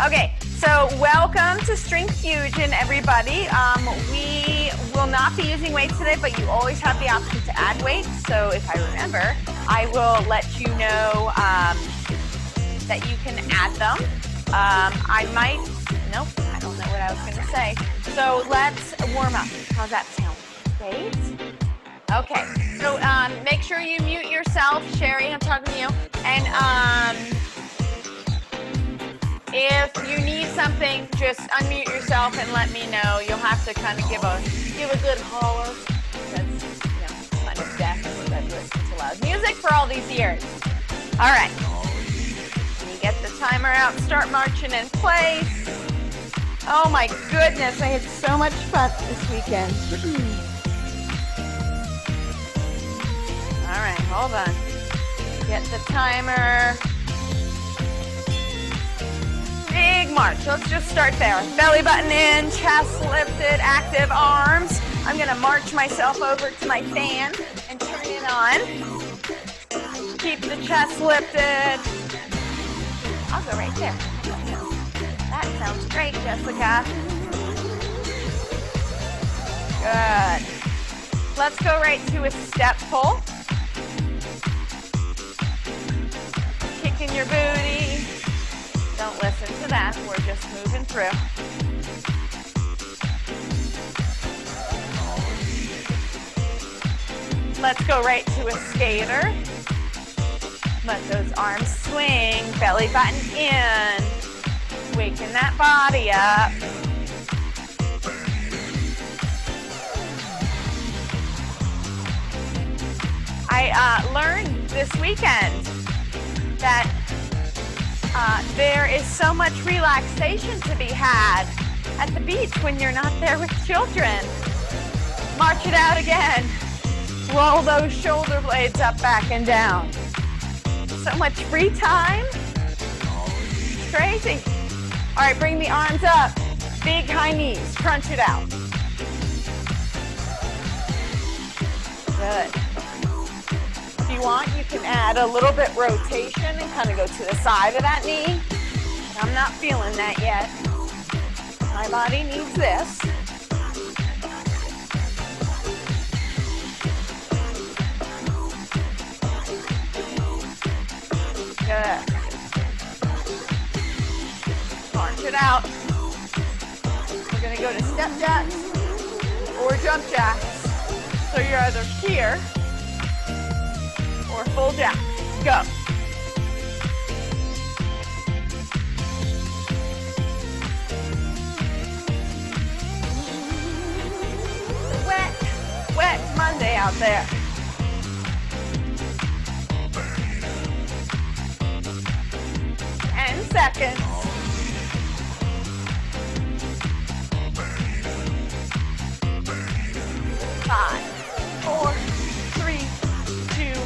Okay, so welcome to Strength Fusion, everybody. We will not be using weights today, but you always have the option to add weights. So if I remember, I will let you know that you can add them. Nope, I don't know what I was going to say. So let's warm up. How's that sound? Great. Okay, so make sure you mute yourself. Sherry, I'm talking to you. And if you need something, just unmute yourself and let me know. You'll have to kind of give a good holler. That's, kind of deaf. I've listened to loud music for all these years. All right. You get the timer out, start marching in place. Oh my goodness, I had so much fun this weekend. All right, hold on. Get the timer. Big march. Let's just start there. Belly button in, chest lifted, active arms. I'm going to march myself over to my fan and turn it on. Keep the chest lifted. I'll go right there. That sounds great, Jessica. Good. Let's go right to a step pull. Kicking your booty. Don't listen to that. We're just moving through. Let's go right to a skater. Let those arms swing. Belly button in. Waking that body up. I learned this weekend that there is so much relaxation to be had at the beach when you're not there with children. March it out again. Roll those shoulder blades up, back, and down. So much free time. It's crazy. All right, bring the arms up. Big high knees. Crunch it out. Good. If you want, you can add a little bit rotation and kind of go to the side of that knee. I'm not feeling that yet. My body needs this. Good. March it out. We're going to go to step jacks or jump jacks. So you're either here or full jack. Go. Wet Monday out there. And seconds. Five, four, three, two,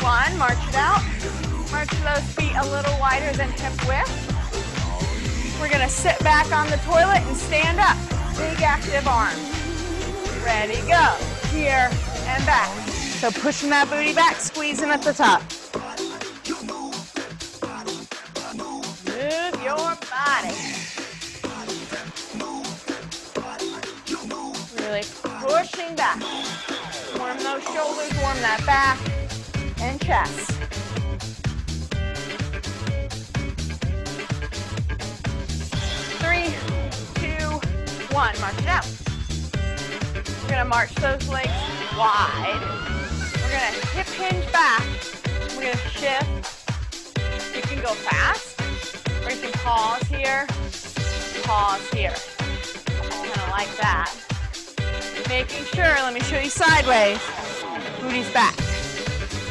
one. March it out. March those feet a little wider than hip width. We're going to sit back on the toilet and stand up. Big active arms. Ready, go. Here and back. So pushing that booty back, squeezing at the top. Move your body. Really pushing back. Warm those shoulders, warm that back and chest. Three, two, one. March it out. We're going to march those legs wide. We're going to hip hinge back. We're going to shift. You can go fast, or you can pause here, kind of like that. Making sure, let me show you sideways. Booty's back.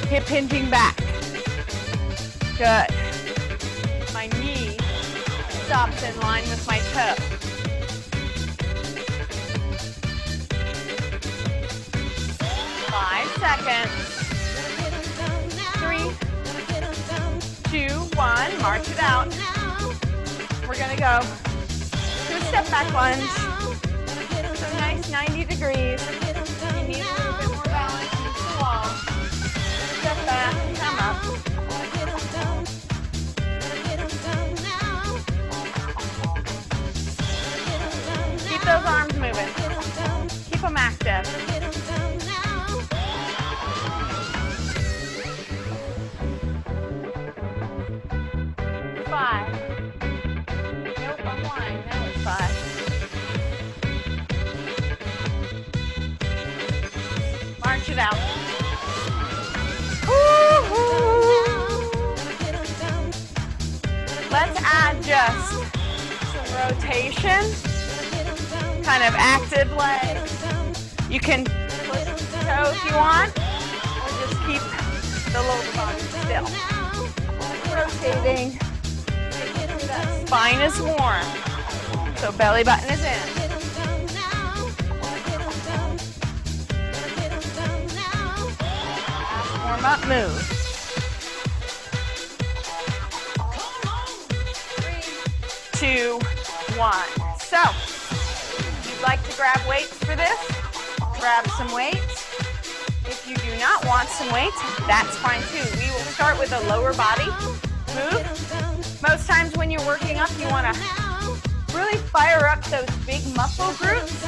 Hip hinging back. Good. My knee stops in line with my toe. 5 seconds. 3, 2, 1. March it out. We're going to go to a step back lunge. So nice 90 degrees. You need a little bit more balance in the wall. Step back, come up. add just some rotation, kind of active legs. You can push the toe if you want, or just keep the lower body still. Rotating. That spine is warm, so belly button is in. Warm up move. 3, 2, 1. So, if you'd like to grab weights for this, grab some weights. If you do not want some weights, that's fine too. We will start with a lower body move. Most times when you're working up, you want to really fire up those big muscle groups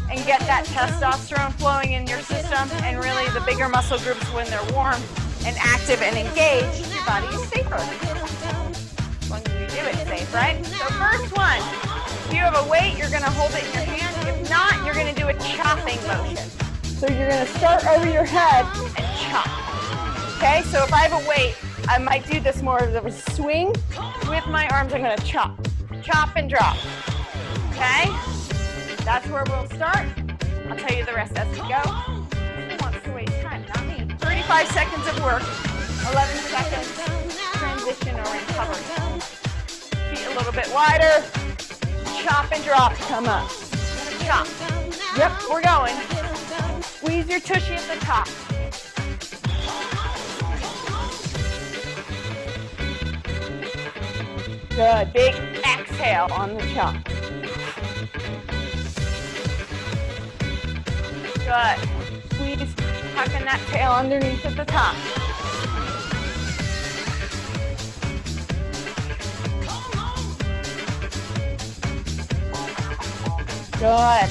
and get that testosterone flowing in your system. And really the bigger muscle groups, when they're warm and active and engaged, your body is safer. As long as we do it safe, right? So first one, if you have a weight, you're going to hold it in your hand. If not, you're going to do a chopping motion. So you're going to start over your head and chop. Okay, so if I have a weight, I might do this more of a swing. With my arms, I'm going to chop. Chop and drop. Okay? That's where we'll start. I'll tell you the rest as we go. Who wants to waste time? Not me. 35 seconds of work. 11 seconds transition or recovery. Feet a little bit wider. Chop and drop. Come up. Chop. Yep, we're going. Squeeze your tushy at the top. Good. Big exhale on the chop. Good. Squeeze, tucking that tail underneath at the top. Good.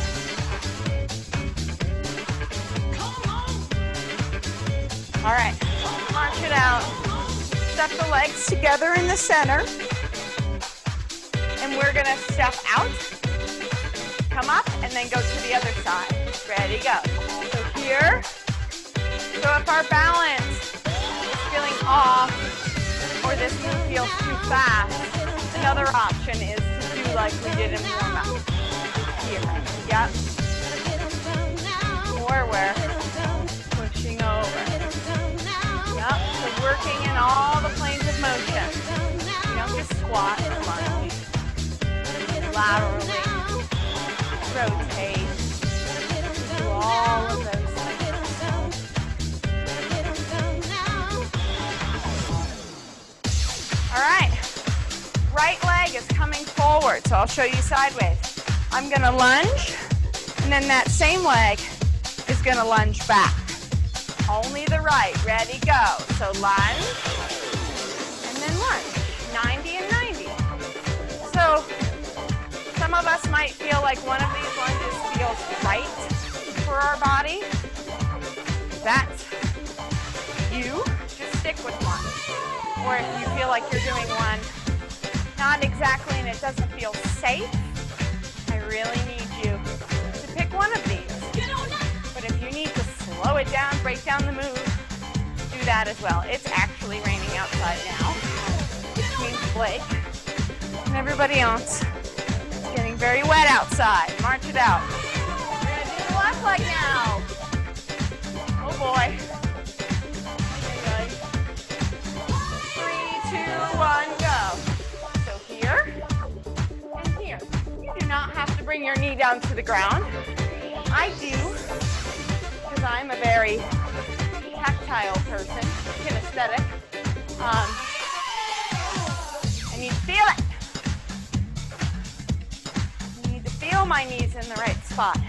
All right. March it out. Step the legs together in the center. And we're going to step out, come up, and then go to the other side. Ready, go. So here. So if our balance is feeling off or this move feels too fast, another option is to do like we did in warm-up. Here. Yep. Or we're pushing over. Yep. So working in all the planes of motion. You don't just squat or lunge. Laterally, rotate, do all of those things. All right, right leg is coming forward, so I'll show you sideways. I'm gonna lunge, and then that same leg is gonna lunge back. Only the right, ready, go. So lunge, and then lunge, 90 and 90. So, some of us might feel like one of these lunges feels right for our body. That's you. Just stick with one. Or if you feel like you're doing one not exactly and it doesn't feel safe, I really need you to pick one of these. But if you need to slow it down, break down the move, do that as well. It's actually raining outside now, which means Blake and everybody else getting very wet outside. March it out. We're going to do the left leg now. Oh boy. Okay. 3, 2, 1, go. So here and here. You do not have to bring your knee down to the ground. I do, because I'm a very tactile person, kinesthetic. I need to feel it. Feel my knees in the right spot. I'm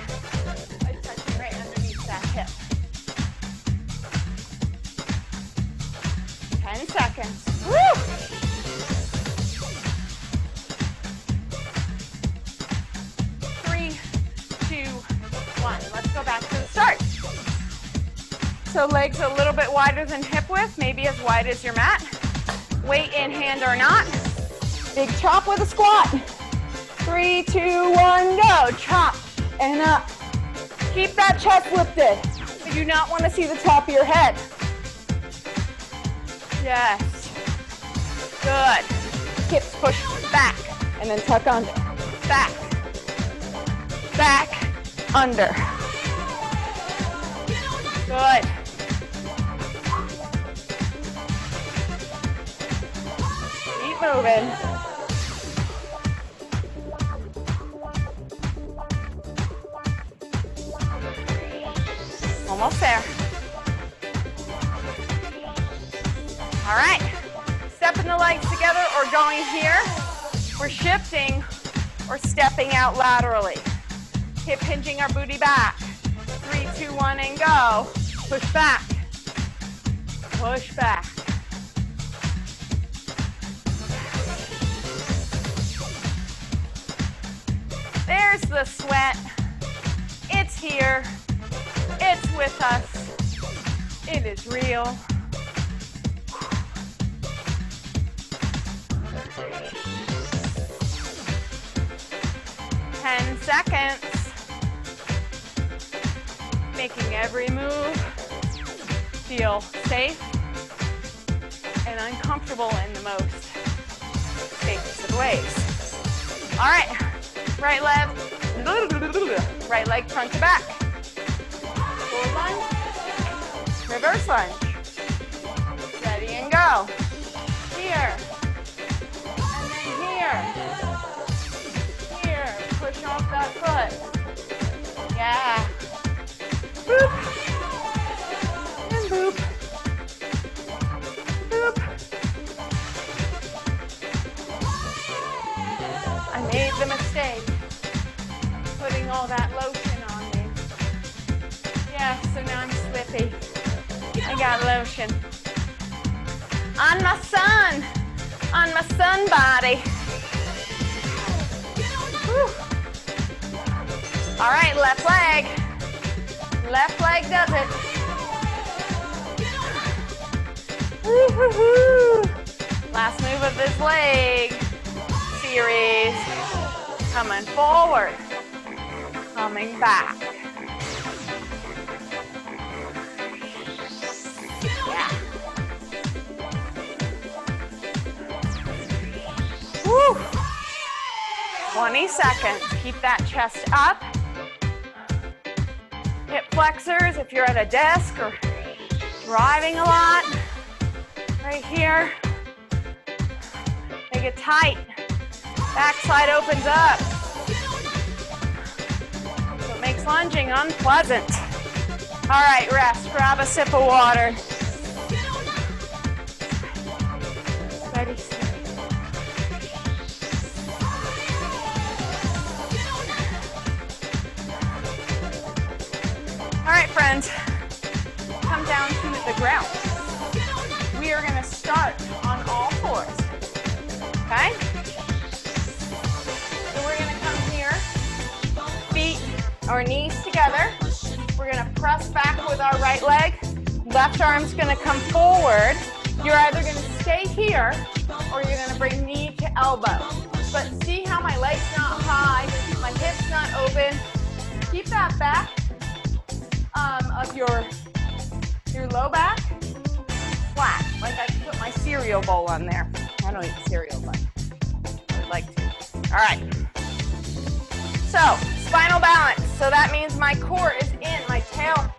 touching right underneath that hip. 10 seconds. Woo! 3, 2, 1. Let's go back to the start. So legs a little bit wider than hip width, maybe as wide as your mat. Weight in hand or not. Big chop with a squat. 3, 2, 1, go. Chop and up. Keep that chest lifted. You do not want to see the top of your head. Yes. Good. Hips push back and then tuck under. Back, back, under. Good. Keep moving. Almost there. All right. Stepping the legs together or going here. We're shifting or stepping out laterally. Hip hinging our booty back. 3, 2, 1, and go. Push back. Push back. There's the sweat. It's here. It's with us. It is real. 10 seconds. Making every move feel safe and uncomfortable in the most safest of ways. All right, right leg front to back. Forward lunge, reverse lunge. Ready and go. Here, and then here. Here, push off that foot. Yeah. Boop. And boop. Boop. I made the mistake putting all that lotion on me. Yeah, so now I'm slippy. I got lotion. On my sun body. Whew. All right, left leg. Left leg does it. Woo-hoo-hoo. Last move of this leg series. Coming forward. Coming back. Yeah. Woo. 20 seconds. Keep that chest up. Hip flexors if you're at a desk or driving a lot. Right here. Make it tight. Backside opens up. So it makes lunging unpleasant. All right, rest. Grab a sip of water. Steady, steady. All right, friends, come down to the ground. We are going to start on all fours, okay? So we're going to come here, feet or knees together. We're going to press back with our right leg. Left arm's going to come forward. You're either going to stay here or you're going to bring knee to elbow. But see how my leg's not high, my hip's not open. Keep that back of your low back flat, like I could put my cereal bowl on there. I don't eat cereal, but I would like to. All right. So, spinal balance. So that means my core is in, my tail,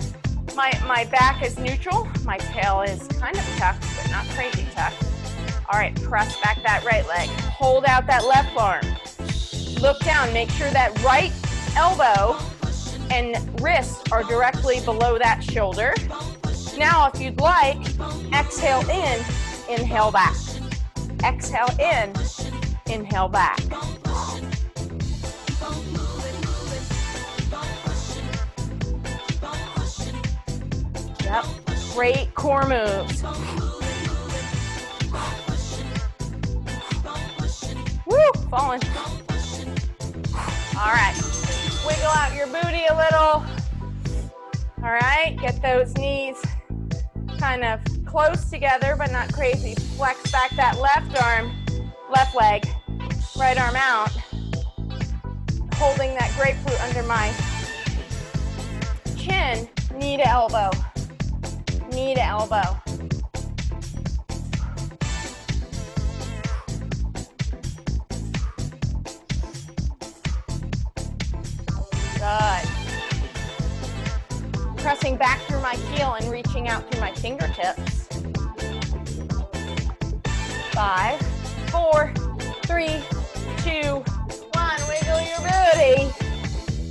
my back is neutral, my tail is kind of tucked, but not crazy tucked. All right, press back that right leg. Hold out that left arm. Look down, make sure that right elbow and wrists are directly below that shoulder. Now, if you'd like, exhale in, inhale back. Exhale in, inhale back. Yep, great core moves. Woo, falling. All right. Wiggle out your booty a little. All right, get those knees kind of close together, but not crazy. Flex back that left arm, left leg, right arm out. Holding that grapefruit under my chin, knee to elbow, knee to elbow. pressing back through my heel and reaching out through my fingertips. 5, 4, 3, 2, 1. Wiggle your booty.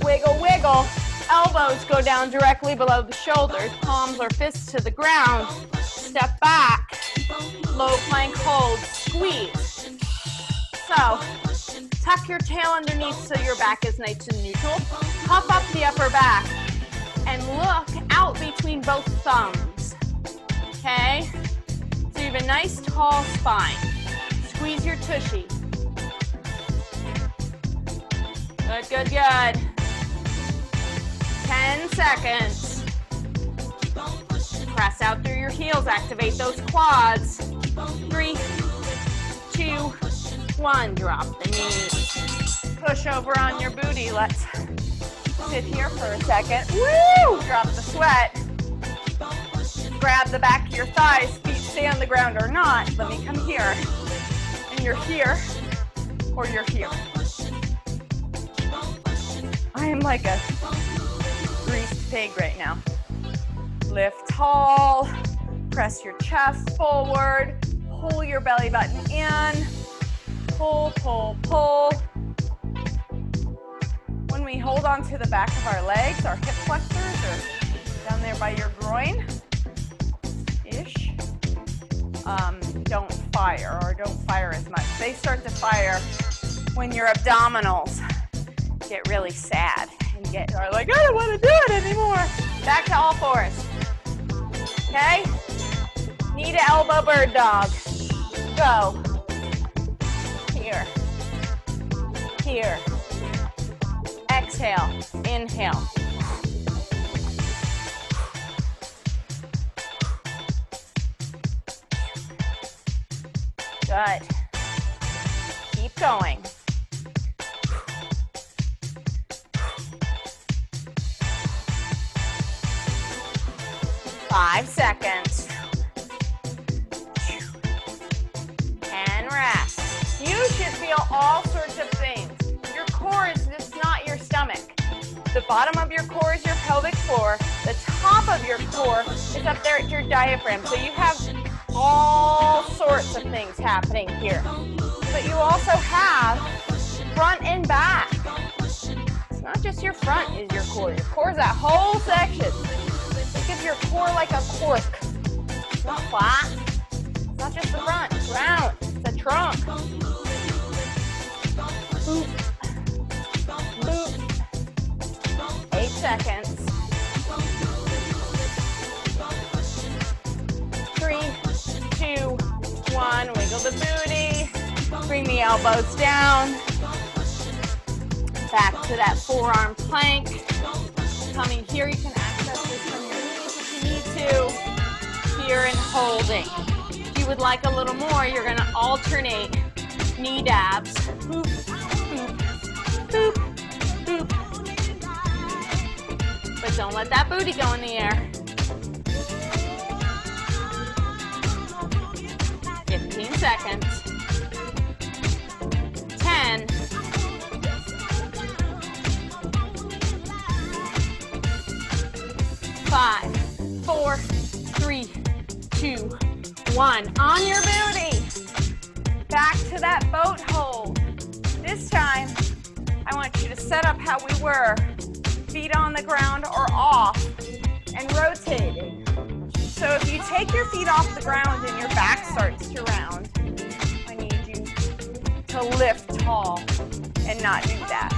Wiggle, wiggle. Elbows go down directly below the shoulders. Palms or fists to the ground. Step back. Low plank hold. Squeeze. So, tuck your tail underneath so your back is nice and neutral. Puff up the upper back. And look out between both thumbs. Okay? So you have a nice tall spine. Squeeze your tushy. Good, good, good. 10 seconds. Press out through your heels. Activate those quads. 3, 2, 1. Drop the knees. Push over on your booty. Let's sit here for a second. Woo! Drop the sweat. Grab the back of your thighs. Feet stay on the ground or not. Let me come here. And you're here or you're here. I am like a greased pig right now. Lift tall. Press your chest forward. Pull your belly button in. Pull, pull, pull. When we hold on to the back of our legs, our hip flexors are down there by your groin-ish. Don't fire, or don't fire as much. They start to fire when your abdominals get really sad and are like, I don't want to do it anymore. Back to all fours. Okay? Knee to elbow bird dog. Go. Here. Here. Exhale. Inhale. Good. Keep going. Five seconds. And rest. You should feel all sorts of things. Your core is just not your stomach. The bottom of your core is your pelvic floor. The top of your core is up there at your diaphragm. So you have all sorts of things happening here. But you also have front and back. It's not just your front is your core. Your core is that whole section. Think of your core like a cork. It's not flat. It's not just the front. It's round. It's a trunk. Boop. Boop. 8 seconds. 3, 2, 1. Wiggle the booty. Bring the elbows down. Back to that forearm plank. Coming here, you can access this from your knees if you need to. Here and holding. If you would like a little more, you're going to alternate knee dabs. Boop, boop, boop, boop. But don't let that booty go in the air. 15 seconds. 10. 5, 4, 3, 2, 1. On your booty. Back to that boat hold. This time, I want you to set up how we were. Feet on the ground or off and rotating. So if you take your feet off the ground and your back starts to round, I need you to lift tall and not do that.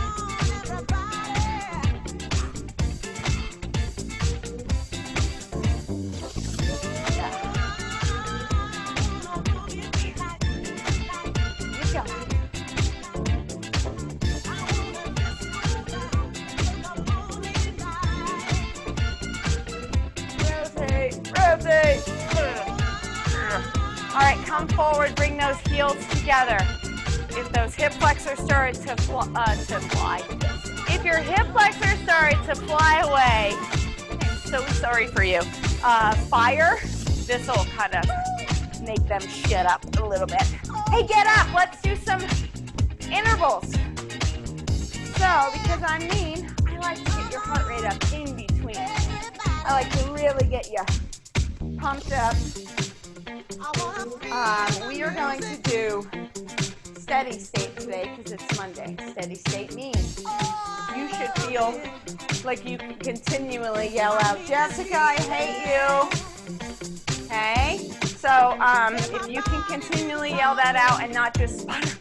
All right, come forward, bring those heels together. If those hip flexors start to fly, if your hip flexors start to fly away, I'm so sorry for you. Fire, this will kind of make them shut up a little bit. Hey, get up, let's do some intervals. So, because I'm mean, I like to get your heart rate up in between I like to really get you pumped up. We are going to do steady state today because it's Monday. Steady state means you should feel like you can continually yell out, Jessica, I hate you. Okay? So if you can continually yell that out and not just sputter.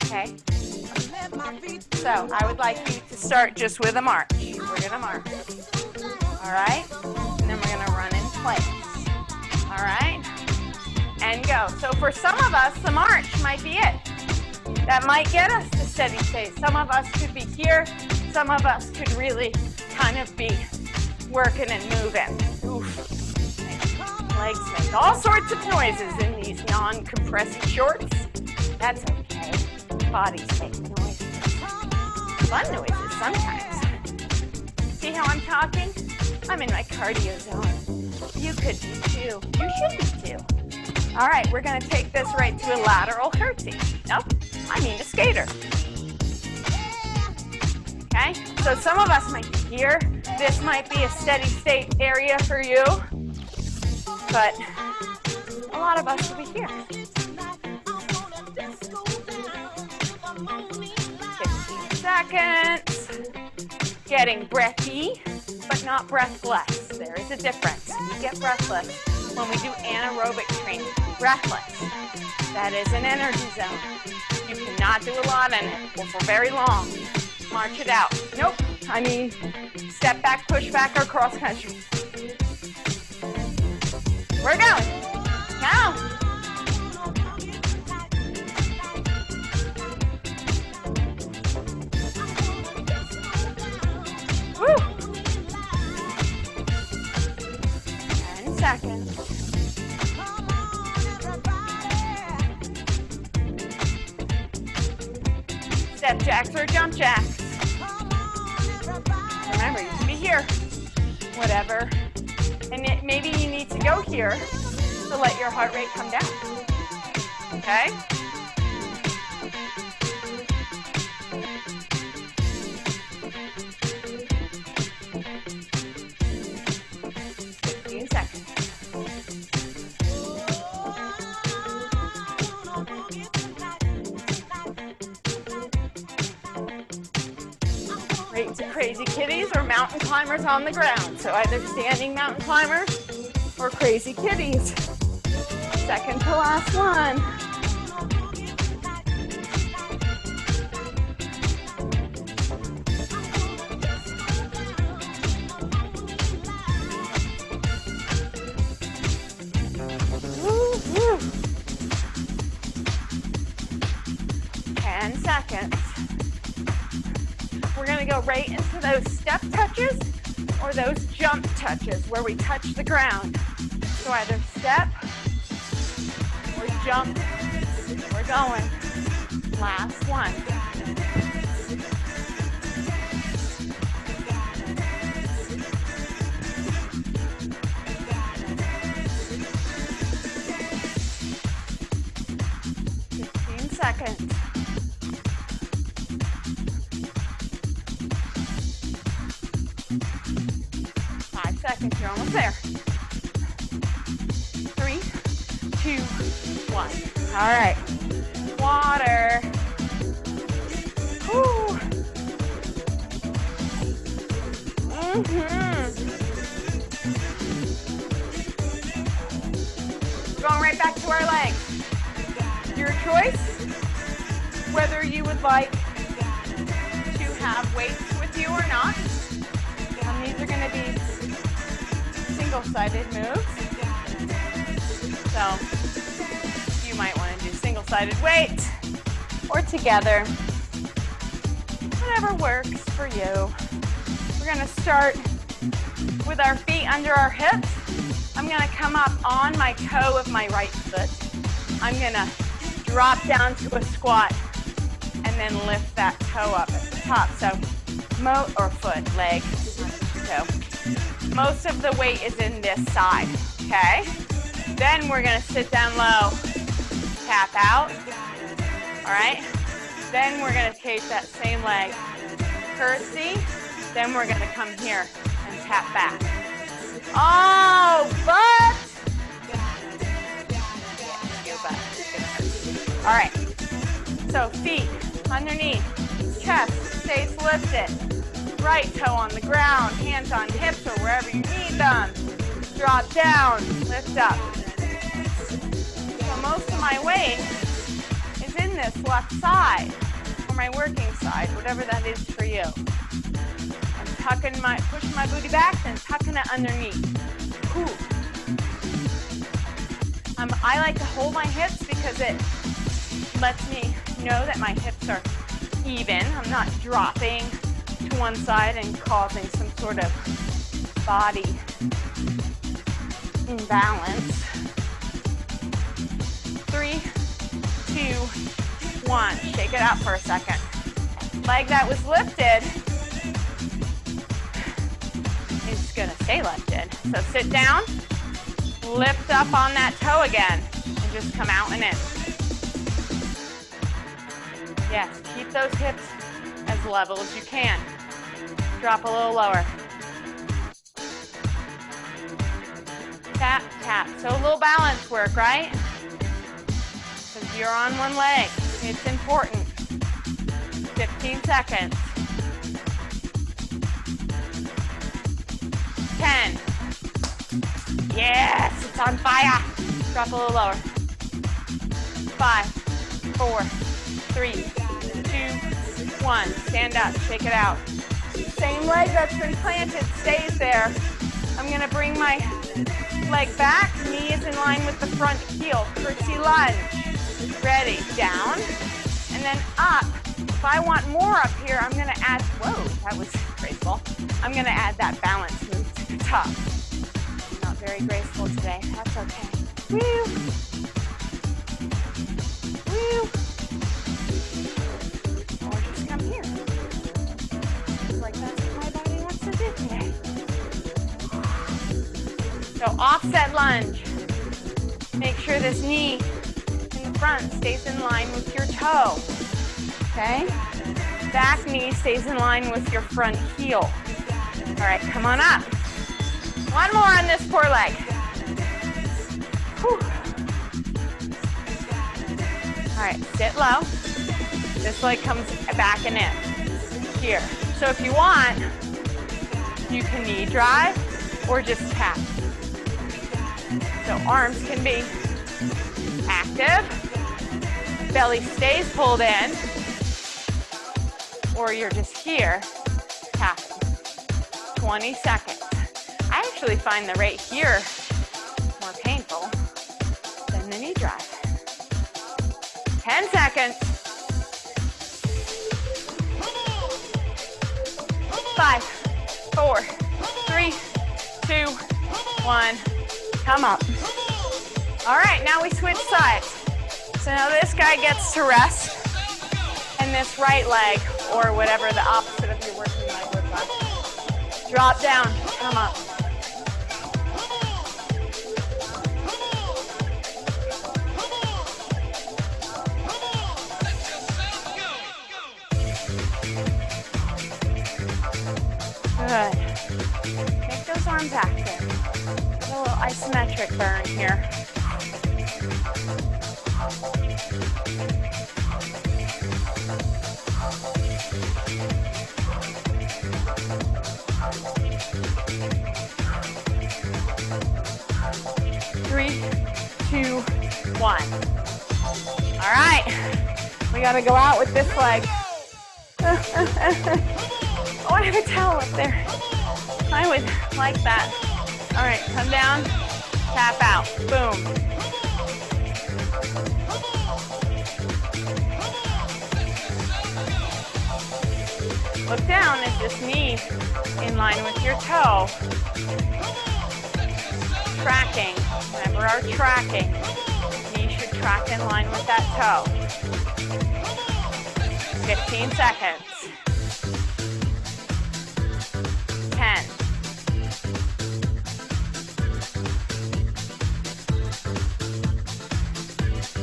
Okay? So I would like you to start just with a march. We're going to march. All right? And then we're going to run in place. All right? And go. So for some of us, the march might be it. That might get us to steady state. Some of us could be here. Some of us could really kind of be working and moving. Oof. Legs make all sorts of noises in these non-compressy shorts. That's okay. Bodies make noises. Fun noises sometimes. See how I'm talking? I'm in my cardio zone. You could be too. You should be too. All right, we're going to take this right to a lateral curtsy. Nope, I mean a skater. Okay, so some of us might be here. This might be a steady state area for you, but a lot of us will be here. 15 seconds. Getting breathy, but not breathless. There is a difference. We get breathless when we do anaerobic training. Breathless. That is an energy zone. You cannot do a lot in it or for very long. March it out. Nope. I mean, step back, push back, or cross country. We're going. Now. Woo. 10 seconds. Step jacks or jump jacks. Remember, you can be here. Whatever. And maybe you need to go here to let your heart rate come down. Okay? Great to crazy kitties or mountain climbers on the ground. So either standing mountain climbers or crazy kitties. Second to last one. Woo, woo. 10 seconds. We're going to go right into those step touches or those jump touches where we touch the ground. So either step or jump. We're going. Last one. Seconds. 5 seconds. You're almost there. 3, 2, 1. All right. Water. Woo. Going right back to our legs. Your choice, whether you would like to have weights with you or not. These are going to be single-sided moves. So you might want to do single-sided weight or together. Whatever works for you. We're going to start with our feet under our hips. I'm going to come up on my toe of my right foot. I'm going to drop down to a squat and then lift that toe up at the top. So, or foot, leg, toe. Most of the weight is in this side, okay? Then we're gonna sit down low, tap out, all right? Then we're gonna take that same leg, curtsy, Then we're gonna come here and tap back. Oh, butt! Your butt. All right, so feet underneath, chest stays lifted. Right toe on the ground, hands on hips or wherever you need them. Drop down, lift up. So most of my weight is in this left side, or my working side, whatever that is for you. I'm pushing my booty back, then tucking it underneath. Ooh. I like to hold my hips because it lets me know that my hips are even. I'm not dropping to one side and causing some sort of body imbalance. 3, 2, 1. Shake it out for a second. Leg that was lifted is gonna stay lifted. So sit down, lift up on that toe again, and just come out and in. Yes, keep those hips as level as you can. Drop a little lower. Tap, tap. So a little balance work, right? Because you're on one leg. It's important. 15 seconds. 10. Yes, it's on fire. Drop a little lower. 5, 4, 3, 2, 1. Stand up, shake it out. Same leg that's been planted stays there. I'm gonna bring my leg back, knee is in line with the front heel. Curtsy lunge. Ready, down, and then up. If I want more up here, I'm gonna add, whoa, that was graceful. I'm gonna add that balance move to the top. Not very graceful today, that's okay. Woo! Woo! Or just come here. Seems like that's what my body wants to do today. So offset lunge. Make sure this knee in the front stays in line with your toe. Okay? Back knee stays in line with your front heel. All right, come on up. One more on this poor leg. Whew. All right, sit low. This leg comes back and in. Here. So if you want, you can knee drive or just tap. So arms can be active. Belly stays pulled in. Or you're just here, tapping. 20 seconds. I actually find the right here more painful than the knee drive. 10 seconds. 5, 4, 3, 2, 1. Come up. All right, now we switch sides. So now this guy gets to rest, and this right leg, or whatever the opposite of your working leg looks like. Drop down, come up. Good. Make those arms active. Get a little isometric burn here. Three, 2, 1. All right, we gotta go out with this leg. Oh, I have a towel up there. I would like that. All right, come down, tap out, boom. Look down, is this knee in line with your toe? Tracking, remember our tracking. Knee should track in line with that toe. 15 seconds. 10.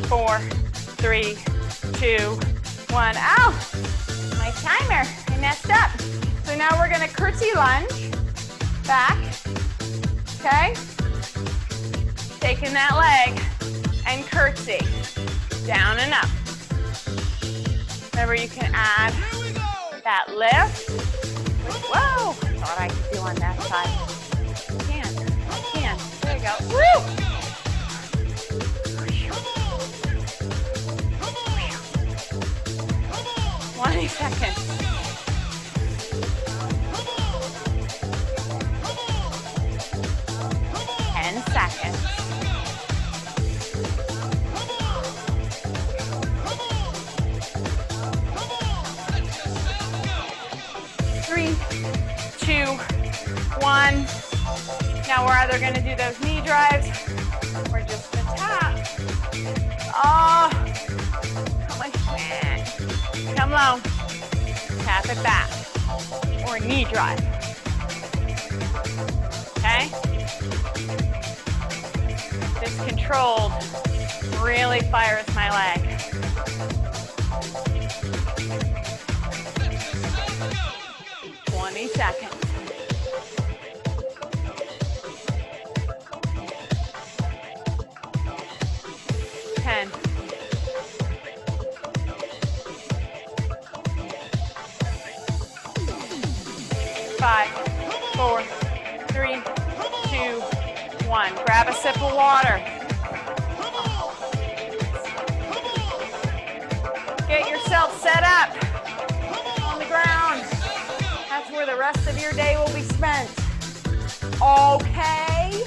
4, 3, 2, 1. Ow! My Nice timer. I messed up. So now we're going to curtsy lunge. Back. Okay? Taking that leg and curtsy. Down and up. Remember, you can add that lift. Whoa! Thought I could do on that side. I can. There you go. Woo! 20 seconds. Seconds. 3, 2, 1. Now we're either going to do those knee drives or just the tap. Oh, come low. Tap it back. Or knee drive. Okay? This controlled really fires my leg. Seconds. 10. 5, 4, 3, 2, 1. Grab a sip of water. Get yourself set up on the ground. That's where the rest of your day will be spent. Okay?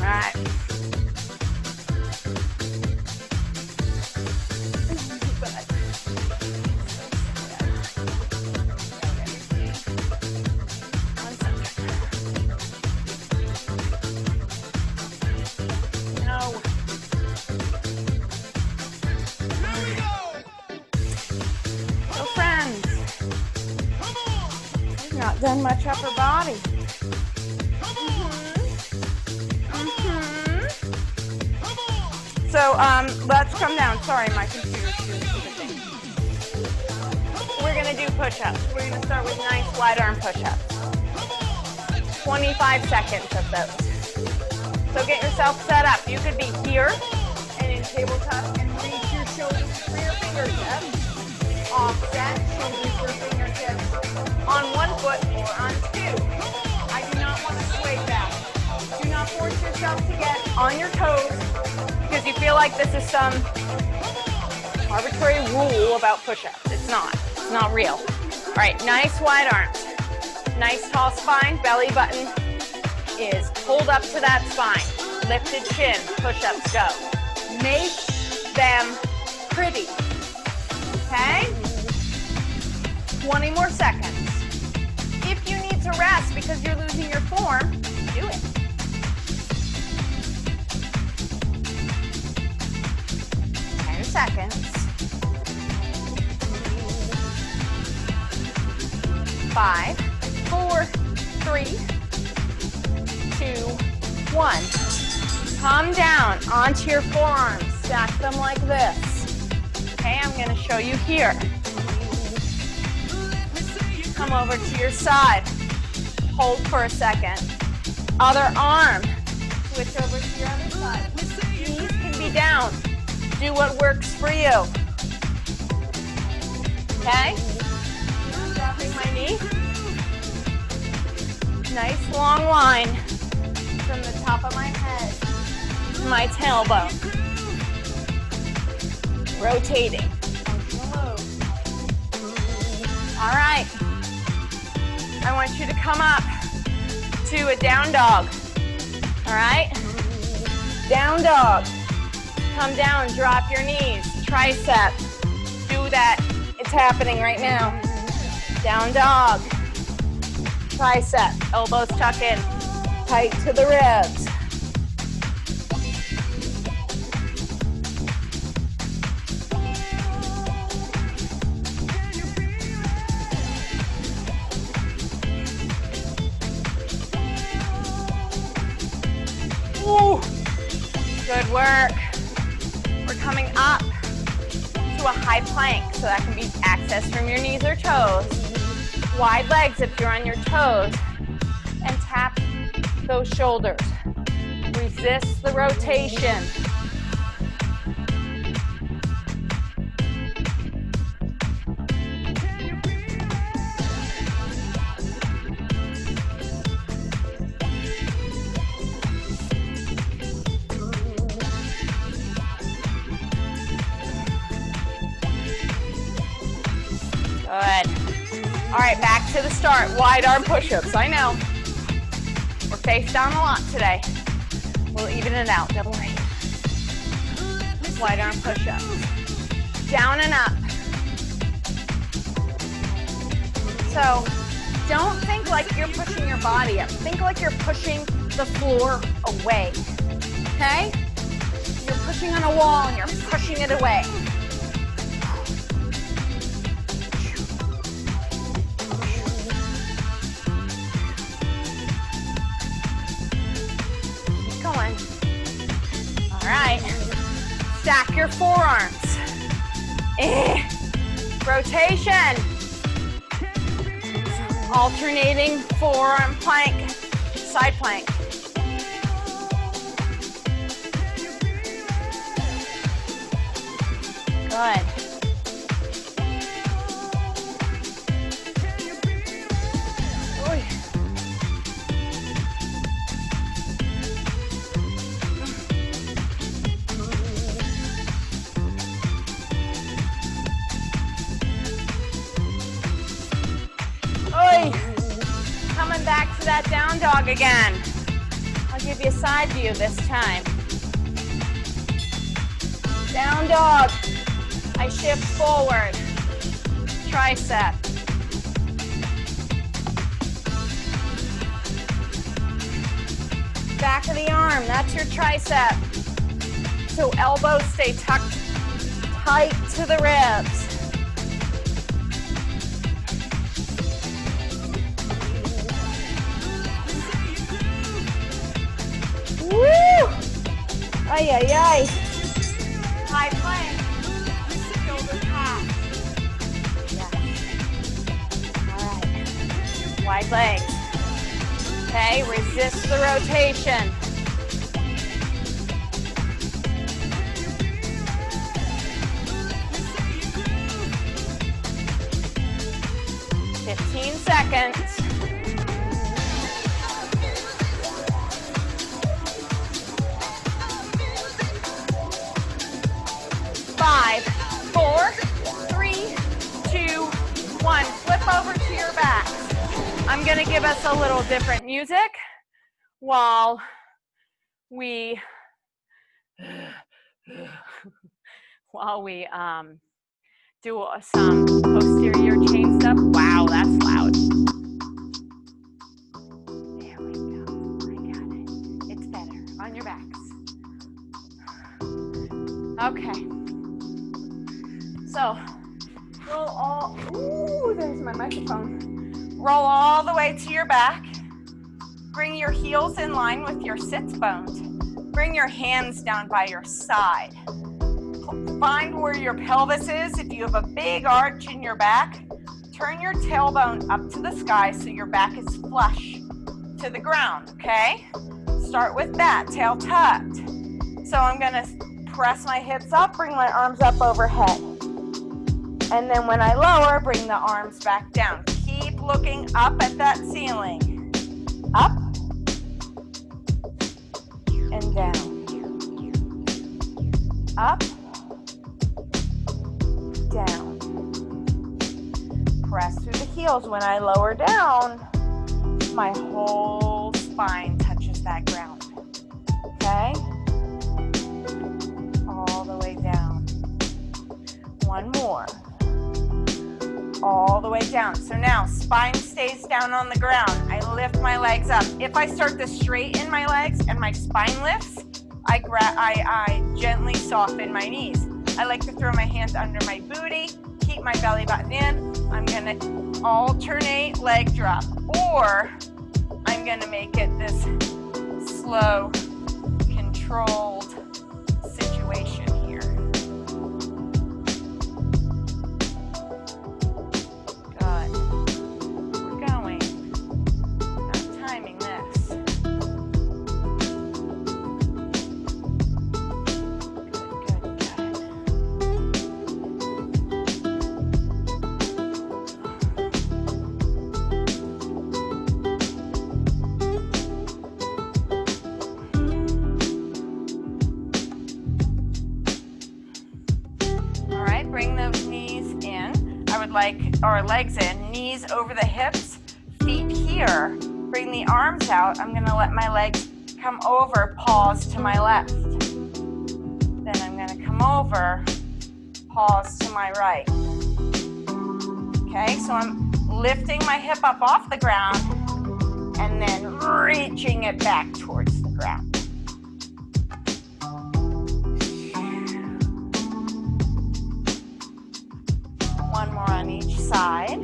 All right. Done much upper body. So let's come down. Sorry, my computer's doing stupid things. We're gonna do push-ups. We're gonna start with nice wide arm push-ups. 25 seconds of those. So get yourself set up. You could be here and in tabletop and reach your shoulders for your fingertips. Offset, shoulders for fingertips. On one foot or on two. I do not want to sway back. Do not force yourself to get on your toes because you feel like this is some arbitrary rule about push-ups. It's not. It's not real. All right, nice wide arms. Nice tall spine. Belly button is pulled up to that spine. Lifted chin. Push-ups go. Make them pretty. Okay? 20 more seconds. If you need to rest because you're losing your form, do it. Seconds. 5, 4, 3, 2, 1. Come down onto your forearms. Stack them like this. Okay, I'm going to show you here. Come over to your side. Hold for a second. Other arm. Switch over to your other side. Knees can be down. Do what works for you. Okay? Dropping my knee. Nice long line from the top of my head to my tailbone. Rotating. All right. I want you to come up to a down dog. All right? Down dog. Come down, drop your knees, tricep. Do that. It's happening right now. Down dog. Tricep. Elbows tuck in. Tight to the ribs. Ooh. Good work. coming up to a high plank, so that can be accessed from your knees or toes. Wide legs if you're on your toes, and tap those shoulders. Resist the rotation. Good. All right, back to the start. Wide arm push-ups. I know. We're face down a lot today. We'll even it out. Double right. Wide arm push-ups. Down and up. So don't think like you're pushing your body up. Think like you're pushing the floor away. Okay? You're pushing on a wall and you're pushing it away. Going. All right. Stack your forearms. Rotation. Alternating forearm plank, side plank. Good. Coming back to that down dog again. I'll give you a side view this time. Down dog. I shift forward. Tricep. Back of the arm, that's your tricep. So elbows stay tucked tight to the ribs. Woo! Ay, ay, ay. High plank. Shoulder tap. Yeah. All right. Wide legs. Okay, resist the rotation. Seconds. 5, 4, 3, 2, 1. Flip over to your back. I'm going to give us a little different music while we do some posterior chain stuff. Wow, that's loud. There we go. I got it. It's better. On your backs. Okay. So, roll all, ooh, there's my microphone. Roll all the way to your back. Bring your heels in line with your sits bones. Bring your hands down by your side. Find where your pelvis is. If you have a big arch in your back, turn your tailbone up to the sky so your back is flush to the ground, okay? Start with that, tail tucked. So I'm gonna press my hips up, bring my arms up overhead. And then when I lower, bring the arms back down. Keep looking up at that ceiling. Up and down. Up, down. Press through the heels. When I lower down, my whole spine touches that ground. Okay? All the way down. One more. All the way down. So now spine stays down on the ground. I lift my legs up. If I start to straighten my legs and my spine lifts, I gently soften my knees. I like to throw my hands under my booty, keep my belly button in. I'm gonna alternate leg drop, or I'm gonna make it this slow, controlled situation here. or legs in, knees over the hips, feet here. Bring the arms out. I'm going to let my legs come over, pause to my left. Then I'm going to come over, pause to my right. Okay, so I'm lifting my hip up off the ground and then reaching it back towards the ground. One more on each side.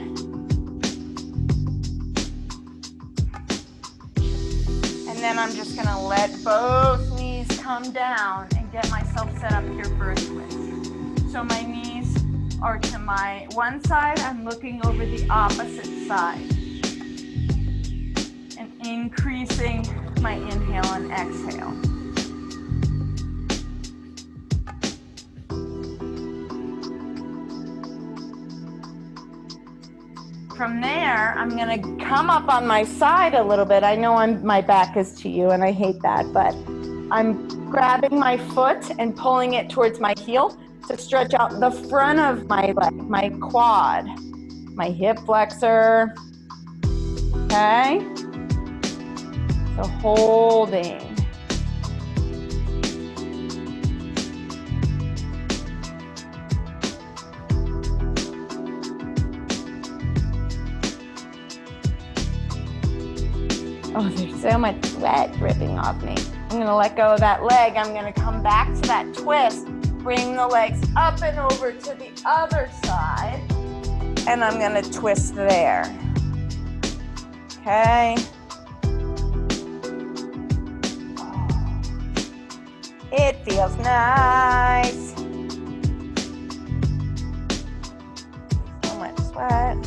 And then I'm just going to let both knees come down and get myself set up here for a twist. So my knees are to my one side, I'm looking over the opposite side. And increasing my inhale and exhale. From there, I'm going to come up on my side a little bit. I know my back is to you and I hate that, but I'm grabbing my foot and pulling it towards my heel to stretch out the front of my leg, my quad, my hip flexor. Okay? So holding. Oh, there's so much sweat dripping off me. I'm going to let go of that leg. I'm going to come back to that twist. Bring the legs up and over to the other side. And I'm going to twist there. Okay. It feels nice. So much sweat.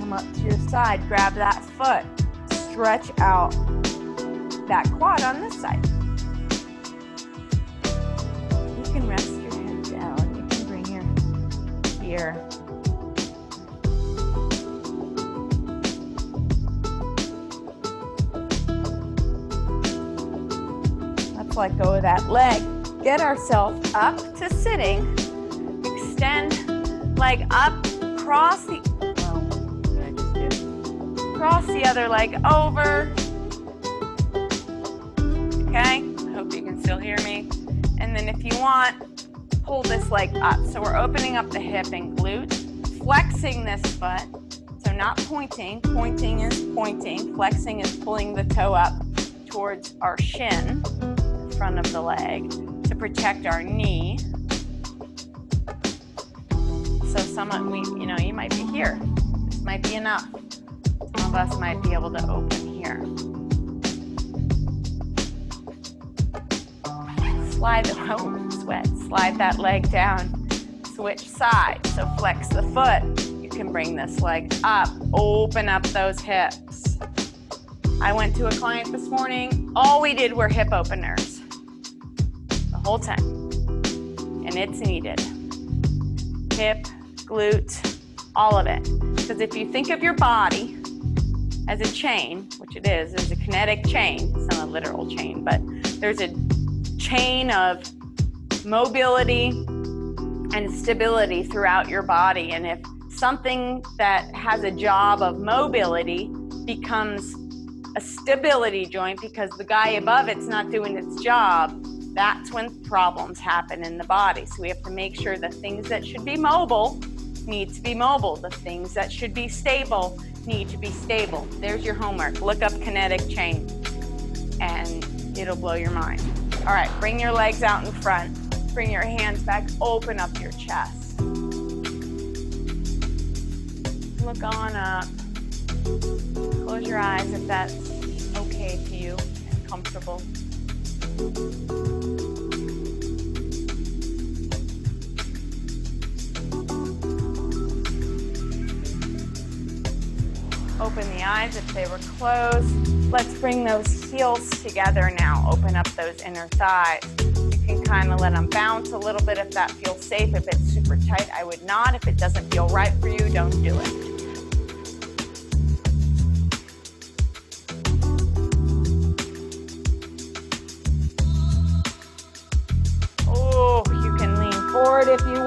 Up to your side, grab that foot, stretch out that quad on this side. You can rest your head down. You can bring your ear. Let's let go of that leg. Get ourselves up to sitting. Extend leg up, cross the other leg over. Okay, I hope you can still hear me. And then if you want, pull this leg up. So we're opening up the hip and glute, flexing this foot. So not pointing, pointing is pointing, flexing is pulling the toe up towards our shin, the front of the leg, to protect our knee. So you might be here. This might be enough. Some of us might be able to open here. Slide that leg down, switch sides. So flex the foot. You can bring this leg up, open up those hips. I went to a client this morning, all we did were hip openers the whole time, and it's needed. Hip, glute, all of it. Because if you think of your body as a chain, which it is, there's a kinetic chain. It's not a literal chain, but there's a chain of mobility and stability throughout your body. And if something that has a job of mobility becomes a stability joint because the guy above it's not doing its job, that's when problems happen in the body. So we have to make sure the things that should be mobile need to be mobile. The things that should be stable need to be stable. There's your homework. Look up kinetic chain and it'll blow your mind. All right, bring your legs out in front. Bring your hands back, open up your chest. Look on up. Close your eyes if that's okay to you and comfortable. Open the eyes if they were closed. Let's bring those heels together now. Open up those inner thighs. You can kind of let them bounce a little bit if that feels safe. If it's super tight, I would not. If it doesn't feel right for you, don't do it.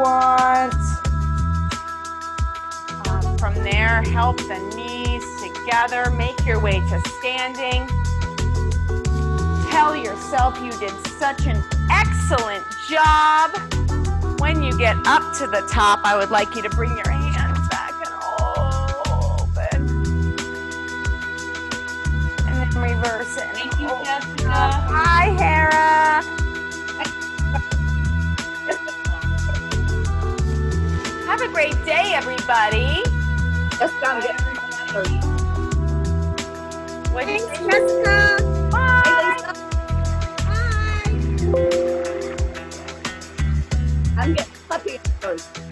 want. From there, help the knees together. Make your way to standing. Tell yourself you did such an excellent job. When you get up to the top, I would like you to bring your hands back and open. And then reverse it. Thank you, Jessica. Hi, Hera. Have a great day, everybody. Let's go get What do you Thanks, think? Jessica. Bye. Bye. I'm getting puppy first.